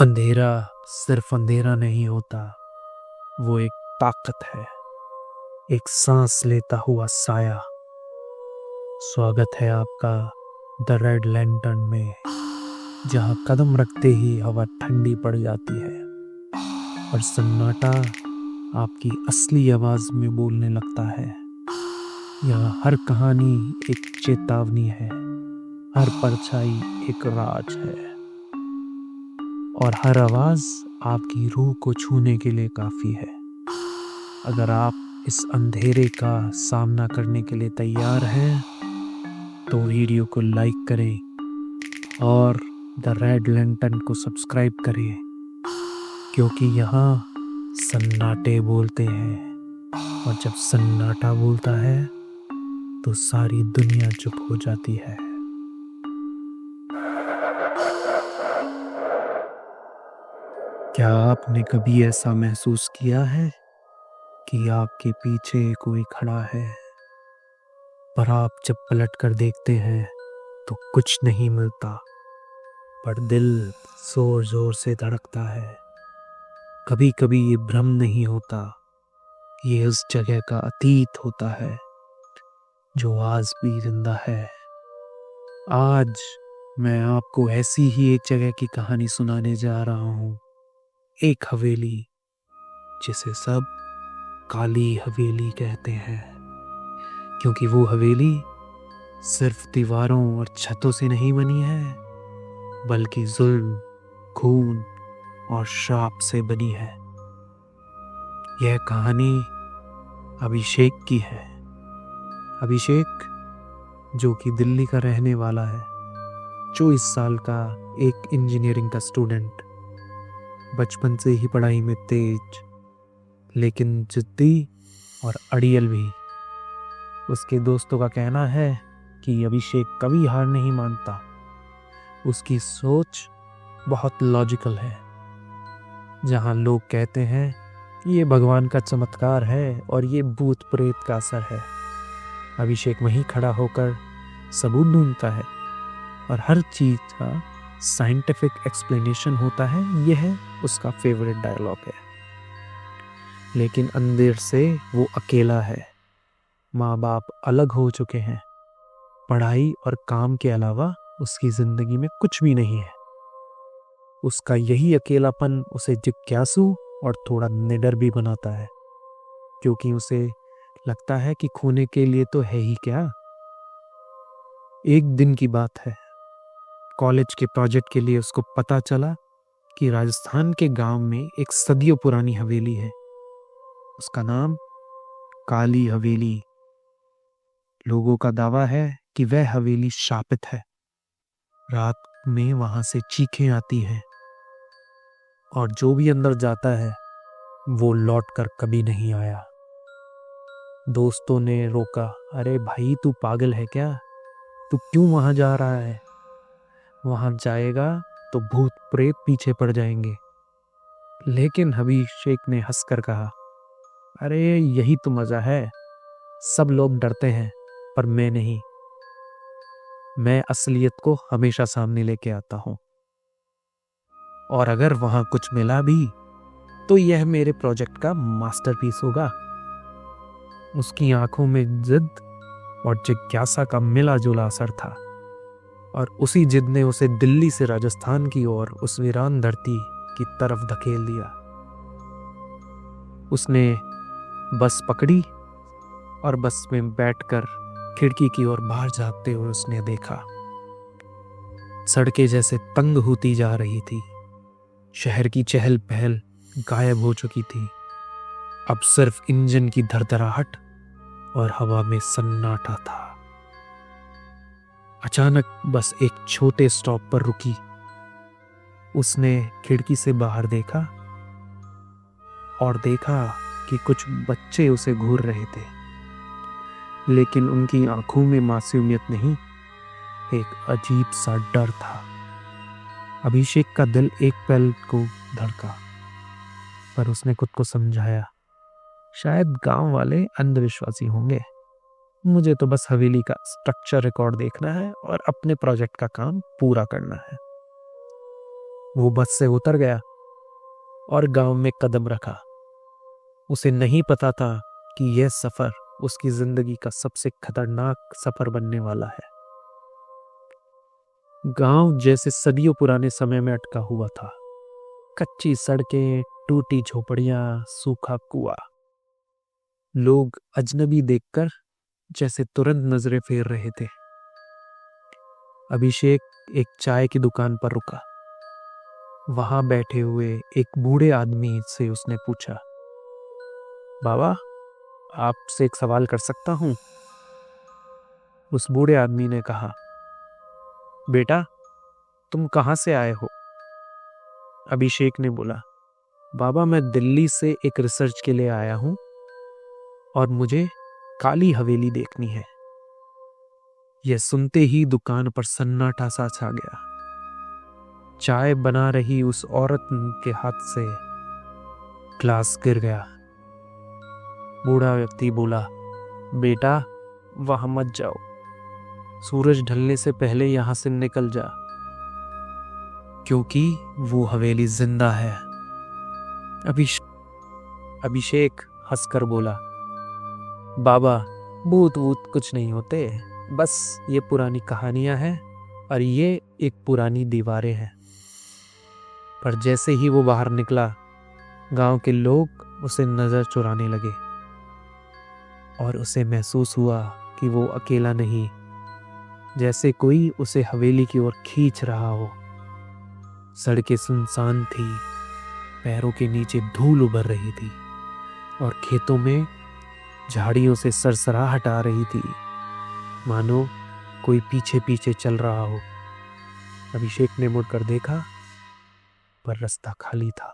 अंधेरा सिर्फ अंधेरा नहीं होता, वो एक ताकत है, एक सांस लेता हुआ साया। स्वागत है आपका द रेड लैंटर्न में, जहां कदम रखते ही हवा ठंडी पड़ जाती है और सन्नाटा आपकी असली आवाज में बोलने लगता है। यहाँ हर कहानी एक चेतावनी है, हर परछाई एक राज है और हर आवाज आपकी रूह को छूने के लिए काफी है। अगर आप इस अंधेरे का सामना करने के लिए तैयार हैं तो वीडियो को लाइक करें और द रेड लैंटर्न को सब्सक्राइब करें, क्योंकि यहाँ सन्नाटे बोलते हैं और जब सन्नाटा बोलता है तो सारी दुनिया चुप हो जाती है। क्या आपने कभी ऐसा महसूस किया है कि आपके पीछे कोई खड़ा है, पर आप जब पलट कर देखते हैं तो कुछ नहीं मिलता, पर दिल जोर जोर से धड़कता है। कभी कभी ये भ्रम नहीं होता, ये उस जगह का अतीत होता है जो आज भी जिंदा है। आज मैं आपको ऐसी ही एक जगह की कहानी सुनाने जा रहा हूँ, एक हवेली जिसे सब काली हवेली कहते हैं, क्योंकि वो हवेली सिर्फ दीवारों और छतों से नहीं बनी है, बल्कि जुल्म, खून और श्राप से बनी है। यह कहानी अभिषेक की है। अभिषेक जो कि दिल्ली का रहने वाला है, 24 साल का एक इंजीनियरिंग का स्टूडेंट, बचपन से ही पढ़ाई में तेज, लेकिन जिद्दी और अड़ियल भी। उसके दोस्तों का कहना है कि अभिषेक कभी हार नहीं मानता। उसकी सोच बहुत लॉजिकल है। जहां लोग कहते हैं ये भगवान का चमत्कार है और ये भूत प्रेत का असर है, अभिषेक वहीं खड़ा होकर सबूत ढूंढता है और हर चीज का साइंटिफिक एक्सप्लेनेशन होता है। यह उसका फेवरेट डायलॉग है। लेकिन अंदर से वो अकेला है। माँ बाप अलग हो चुके हैं, पढ़ाई और काम के अलावा उसकी जिंदगी में कुछ भी नहीं है। उसका यही अकेलापन उसे जिज्ञासु और थोड़ा निडर भी बनाता है, क्योंकि उसे लगता है कि खोने के लिए तो है ही क्या। एक दिन की बात है, कॉलेज के प्रोजेक्ट के लिए उसको पता चला कि राजस्थान के गांव में एक सदियों पुरानी हवेली है। उसका नाम काली हवेली। लोगों का दावा है कि वह हवेली शापित है। रात में वहां से चीखें आती हैं और जो भी अंदर जाता है वो लौट कर कभी नहीं आया। दोस्तों ने रोका, अरे भाई तू पागल है क्या, तू क्यों वहां जा रहा है? वहां जाएगा तो भूत प्रेत पीछे पड़ जाएंगे। लेकिन अभिषेक ने हंसकर कहा, अरे यही तो मजा है, सब लोग डरते हैं पर मैं नहीं। मैं असलियत को हमेशा सामने लेके आता हूं, और अगर वहां कुछ मिला भी तो यह मेरे प्रोजेक्ट का मास्टरपीस होगा। उसकी आंखों में जिद और जिज्ञासा का मिला जुला असर था, और उसी जिद ने उसे दिल्ली से राजस्थान की ओर उस वीरान धरती की तरफ धकेल दिया। उसने बस पकड़ी और बस में बैठकर खिड़की की ओर बाहर झांकते हुए उसने देखा, सड़कें जैसे तंग होती जा रही थी। शहर की चहल पहल गायब हो चुकी थी। अब सिर्फ इंजन की धड़धड़ाहट और हवा में सन्नाटा था। अचानक बस एक छोटे स्टॉप पर रुकी। उसने खिड़की से बाहर देखा और देखा कि कुछ बच्चे उसे घूर रहे थे, लेकिन उनकी आंखों में मासूमियत नहीं, एक अजीब सा डर था। अभिषेक का दिल एक पल को धड़का, पर उसने खुद को समझाया, शायद गांव वाले अंधविश्वासी होंगे, मुझे तो बस हवेली का स्ट्रक्चर रिकॉर्ड देखना है और अपने प्रोजेक्ट का काम पूरा करना है। वो बस से उतर गया और गांव में कदम रखा। उसे नहीं पता था कि यह सफर उसकी जिंदगी का सबसे खतरनाक सफर बनने वाला है। गांव जैसे सदियों पुराने समय में अटका हुआ था। कच्ची सड़कें, टूटी झोपड़ियां, सूखा कुआं। लोग अजनबी देखकर जैसे तुरंत नजरें फेर रहे थे। अभिषेक एक चाय की दुकान पर रुका। वहां बैठे हुए एक बूढ़े आदमी से उसने पूछा, बाबा, आपसे एक सवाल कर सकता हूं? उस बूढ़े आदमी ने कहा, बेटा, तुम कहां से आए हो? अभिषेक ने बोला, बाबा, मैं दिल्ली से एक रिसर्च के लिए आया हूं और मुझे काली हवेली देखनी है। यह सुनते ही दुकान पर सन्नाटा सा छा गया। चाय बना रही उस औरत के हाथ से ग्लास गिर गया। बूढ़ा व्यक्ति बोला, बेटा, वहां मत जाओ। सूरज ढलने से पहले यहां से निकल जा, क्योंकि वो हवेली जिंदा है। अभिषेक हंसकर बोला, बाबा, भूत वूत कुछ नहीं होते, बस ये पुरानी कहानियां हैं और ये एक पुरानी दीवारें हैं। पर जैसे ही वो बाहर निकला, गांव के लोग उसे नजर चुराने लगे और उसे महसूस हुआ कि वो अकेला नहीं, जैसे कोई उसे हवेली की ओर खींच रहा हो। सड़कें सुनसान थी, पैरों के नीचे धूल उभर रही थी और खेतों में झाड़ियों से सरसराहट आ रही थी, मानो कोई पीछे पीछे चल रहा हो। अभिषेक ने मुड़कर देखा, पर रास्ता खाली था।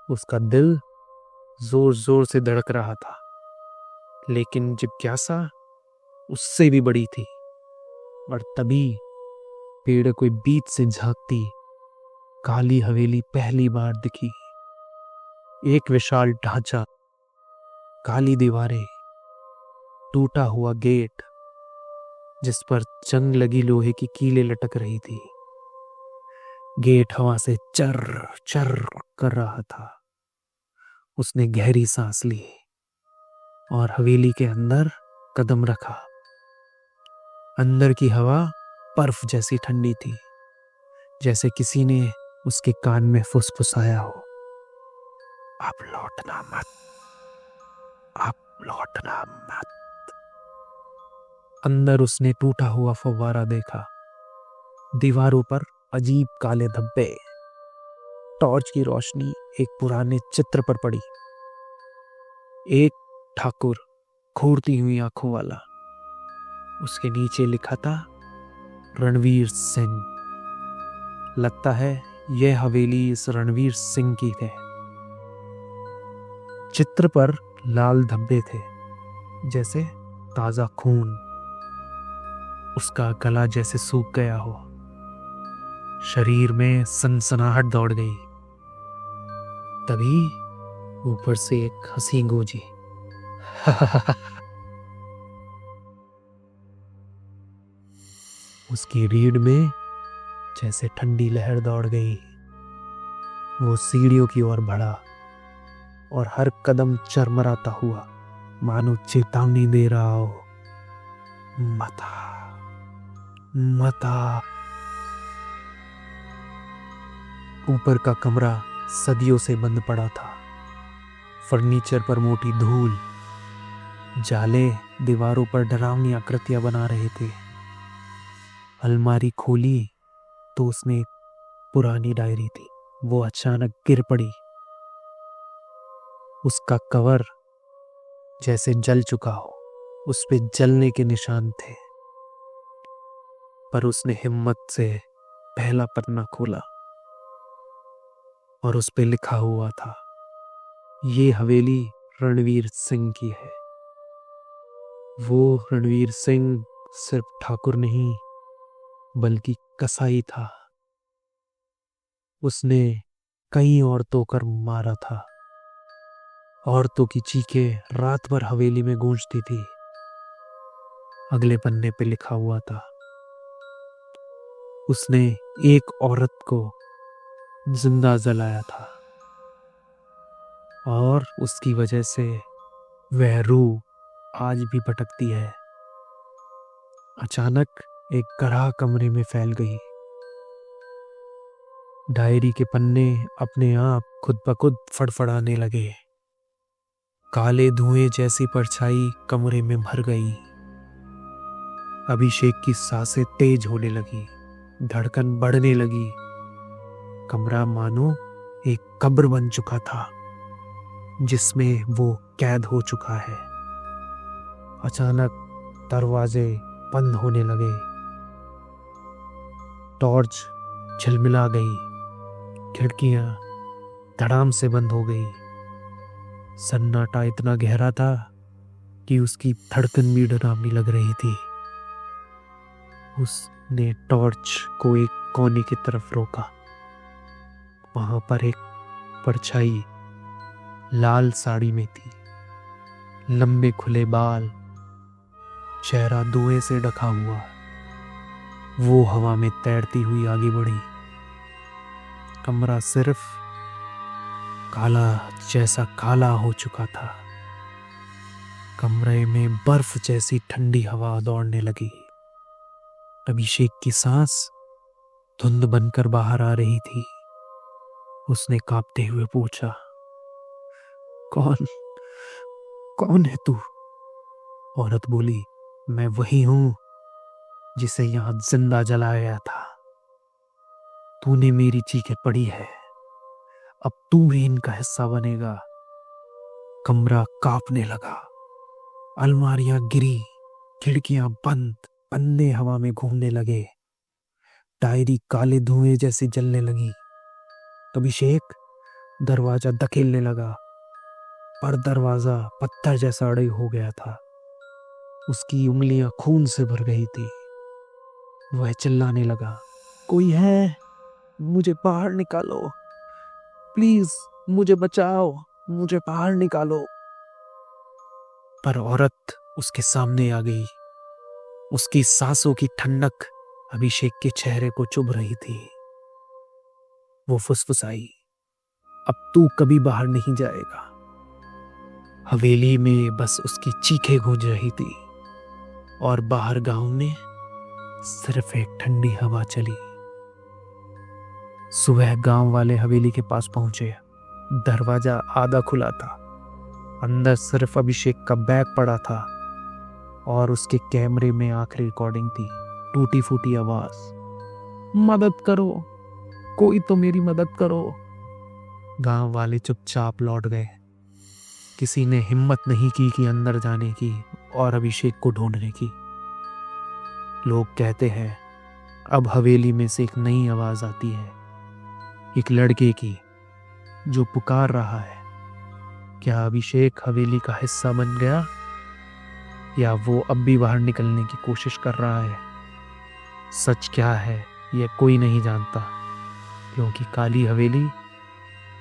उसका दिल जोर जोर से धड़क रहा था, लेकिन जिज्ञासा उससे भी बड़ी थी। और तभी पेड़ कोई बीच से झांकती काली हवेली पहली बार दिखी। एक विशाल ढांचा, काली दीवारें, टूटा हुआ गेट जिस पर जंग लगी लोहे की कीलें लटक रही थी। गेट हवा से चर चर कर रहा था। उसने गहरी सांस ली और हवेली के अंदर कदम रखा। अंदर की हवा बर्फ जैसी ठंडी थी, जैसे किसी ने उसके कान में फुसफुसाया हो, अब लौटना मत, अब लौटना मत। अंदर उसने टूटा हुआ फव्वारा देखा। दीवारों पर अजीब काले धब्बे। टॉर्च की रोशनी एक पुराने चित्र पर पड़ी। एक ठाकुर, घूरती हुई आंखों वाला। उसके नीचे लिखा था, रणवीर सिंह। लगता है यह हवेली इस रणवीर सिंह की है। चित्र पर लाल धब्बे थे, जैसे ताजा खून। उसका गला जैसे सूख गया हो। शरीर में सनसनाहट दौड़ गई। तभी ऊपर से एक हंसी गूंजी। उसकी रीढ़ में जैसे ठंडी लहर दौड़ गई। वो सीढ़ियों की ओर बढ़ा और हर कदम चरमराता हुआ, मानो चेतावनी दे रहा हो, मता मता। ऊपर का कमरा सदियों से बंद पड़ा था। फर्नीचर पर मोटी धूल, जाले दीवारों पर डरावनी आकृतियां बना रहे थे। अलमारी खोली तो उसमें एक पुरानी डायरी थी। वो अचानक गिर पड़ी। उसका कवर जैसे जल चुका हो, उस पे जलने के निशान थे। पर उसने हिम्मत से पहला पन्ना खोला और उस पे लिखा हुआ था, ये हवेली रणवीर सिंह की है। वो रणवीर सिंह सिर्फ ठाकुर नहीं, बल्कि कसाई था। उसने कई औरतों को मारा था। औरतों की चीखें रात भर हवेली में गूंजती थी। अगले पन्ने पे लिखा हुआ था, उसने एक औरत को जिंदा जलाया था, और उसकी वजह से वह रूह आज भी भटकती है। अचानक एक ग्रह कमरे में फैल गई। डायरी के पन्ने अपने आप खुद ब खुद फड़फड़ाने लगे। काले धुएं जैसी परछाई कमरे में भर गई। अभिषेक की सांसें तेज होने लगी, धड़कन बढ़ने लगी। कमरा मानो एक कब्र बन चुका था जिसमें वो कैद हो चुका है। अचानक दरवाजे बंद होने लगे, टॉर्च झिलमिला गई, खिड़कियां धड़ाम से बंद हो गई। सन्नाटा इतना गहरा था कि उसकी धड़कन भी डरावनी लग रही थी। उसने टॉर्च को एक कोने की तरफ रोका। वहां पर एक परछाई लाल साड़ी में थी, लंबे खुले बाल, चेहरा धुएं से ढका हुआ। वो हवा में तैरती हुई आगे बढ़ी। कमरा सिर्फ काला जैसा काला हो चुका था। कमरे में बर्फ जैसी ठंडी हवा दौड़ने लगी। अभिषेक की सांस धुंध बनकर बाहर आ रही थी। उसने कांपते हुए पूछा, कौन कौन है तू? औरत बोली, मैं वही हूं जिसे यहां जिंदा जलाया गया था। तूने मेरी चीखें पढ़ी है, अब तू भी इनका हिस्सा बनेगा। कमरा कांपने लगा, अलमारियां गिरी, खिड़कियां बंद, पन्ने हवा में घूमने लगे, डायरी काले धुएं जैसी जलने लगी। अभिषेक दरवाजा धकेलने लगा, पर दरवाजा पत्थर जैसा अड़े हो गया था। उसकी उंगलियां खून से भर गई थी। वह चिल्लाने लगा, कोई है? मुझे बाहर निकालो, प्लीज मुझे बचाओ, मुझे बाहर निकालो। पर औरत उसके सामने आ गई। उसकी सांसों की ठंडक अभिषेक के चेहरे को चुभ रही थी। वो फुसफुसाई, अब तू कभी बाहर नहीं जाएगा। हवेली में बस उसकी चीखें गूंज रही थी, और बाहर गांव में सिर्फ एक ठंडी हवा चली। सुबह गांव वाले हवेली के पास पहुंचे। दरवाजा आधा खुला था। अंदर सिर्फ अभिषेक का बैग पड़ा था, और उसके कैमरे में आखिरी रिकॉर्डिंग थी। टूटी फूटी आवाज, मदद करो, कोई तो मेरी मदद करो। गांव वाले चुपचाप लौट गए। किसी ने हिम्मत नहीं की कि अंदर जाने की और अभिषेक को ढूंढने की। लोग कहते हैं अब हवेली में से एक नई आवाज आती है, एक लड़के की जो पुकार रहा है। क्या अभिषेक हवेली का हिस्सा बन गया, या वो अब भी बाहर निकलने की कोशिश कर रहा है? सच क्या है यह कोई नहीं जानता, क्योंकि काली हवेली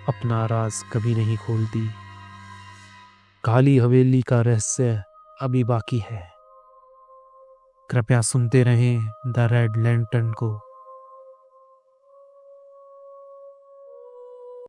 अपना राज कभी नहीं खोलती। काली हवेली का रहस्य अभी बाकी है। कृपया सुनते रहें द रेड लैंटर्न को।